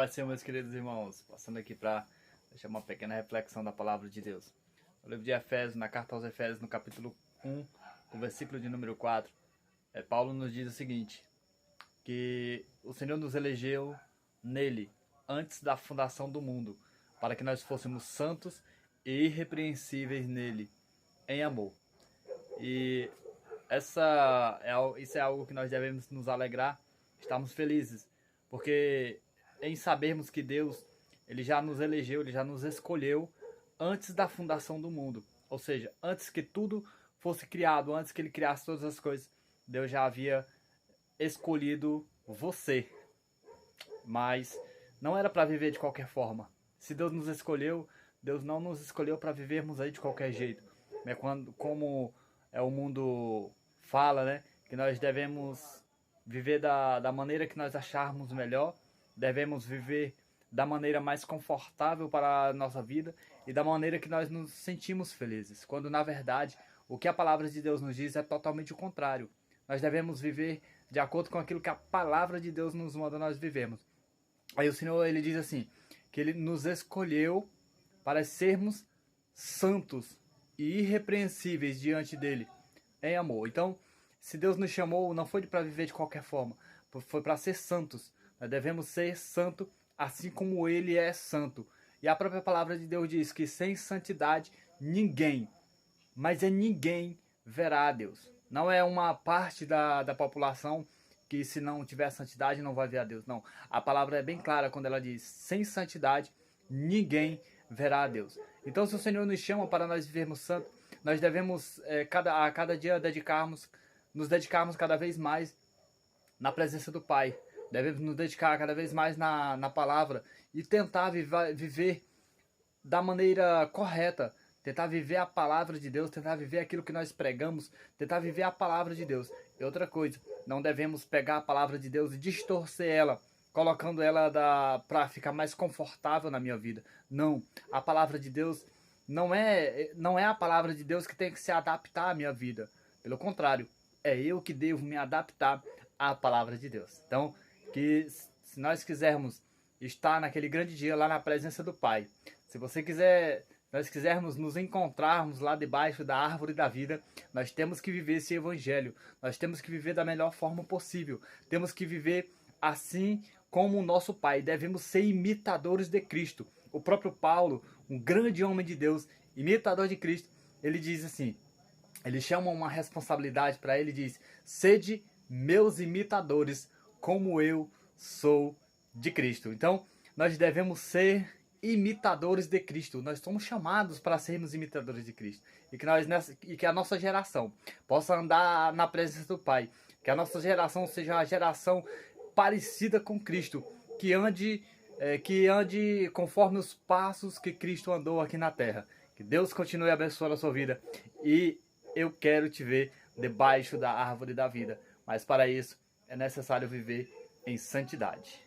Pai do Senhor, meus queridos irmãos, passando aqui para deixar uma pequena reflexão da palavra de Deus. No livro de Efésios, na carta aos Efésios, no capítulo 1, o versículo de número 4, Paulo nos diz o seguinte, que o Senhor nos elegeu nele, antes da fundação do mundo, para que nós fôssemos santos e irrepreensíveis nele, em amor. E isso é algo que nós devemos nos alegrar, estarmos felizes, porque em sabermos que Deus, ele já nos elegeu, ele já nos escolheu antes da fundação do mundo. Ou seja, antes que tudo fosse criado, antes que ele criasse todas as coisas, Deus já havia escolhido você. Mas não era para viver de qualquer forma. Se Deus nos escolheu, Deus não nos escolheu para vivermos aí de qualquer jeito. Como o mundo fala, né? Que nós devemos viver da maneira que nós acharmos melhor, devemos viver da maneira mais confortável para a nossa vida e da maneira que nós nos sentimos felizes. Quando na verdade o que a palavra de Deus nos diz é totalmente o contrário. Nós devemos viver de acordo com aquilo que a palavra de Deus nos manda nós vivemos. Aí o Senhor, ele diz assim, que ele nos escolheu para sermos santos e irrepreensíveis diante dele, em amor. Então, se Deus nos chamou, não foi para viver de qualquer forma, foi para ser santos. Nós devemos ser santo assim como ele é santo. E a própria palavra de Deus diz que sem santidade ninguém, mas é ninguém, verá a Deus. Não é uma parte da população que se não tiver santidade não vai ver a Deus. Não, a palavra é bem clara quando ela diz sem santidade ninguém verá a Deus. Então se o Senhor nos chama para nós vivermos santo, nós devemos a cada dia nos dedicarmos cada vez mais na presença do Pai. Devemos nos dedicar cada vez mais na palavra e tentar viver da maneira correta. Tentar viver a palavra de Deus, tentar viver aquilo que nós pregamos, tentar viver a palavra de Deus. E outra coisa, não devemos pegar a palavra de Deus e distorcer ela, colocando ela para ficar mais confortável na minha vida. Não, a palavra de Deus não é a palavra de Deus que tem que se adaptar à minha vida. Pelo contrário, é eu que devo me adaptar à palavra de Deus. Então, que se nós quisermos estar naquele grande dia lá na presença do Pai, se nós quisermos nos encontrarmos lá debaixo da árvore da vida, nós temos que viver esse evangelho, nós temos que viver da melhor forma possível, temos que viver assim como o nosso Pai, devemos ser imitadores de Cristo. O próprio Paulo, um grande homem de Deus, imitador de Cristo, ele diz assim, ele chama uma responsabilidade para ele e diz, sede meus imitadores, como eu sou de Cristo. Então, nós devemos ser imitadores de Cristo. Nós somos chamados para sermos imitadores de Cristo. E que a nossa geração possa andar na presença do Pai. Que a nossa geração seja uma geração parecida com Cristo. Que ande conforme os passos que Cristo andou aqui na terra. Que Deus continue abençoando a sua vida. E eu quero te ver debaixo da árvore da vida. Mas para isso é necessário viver em santidade.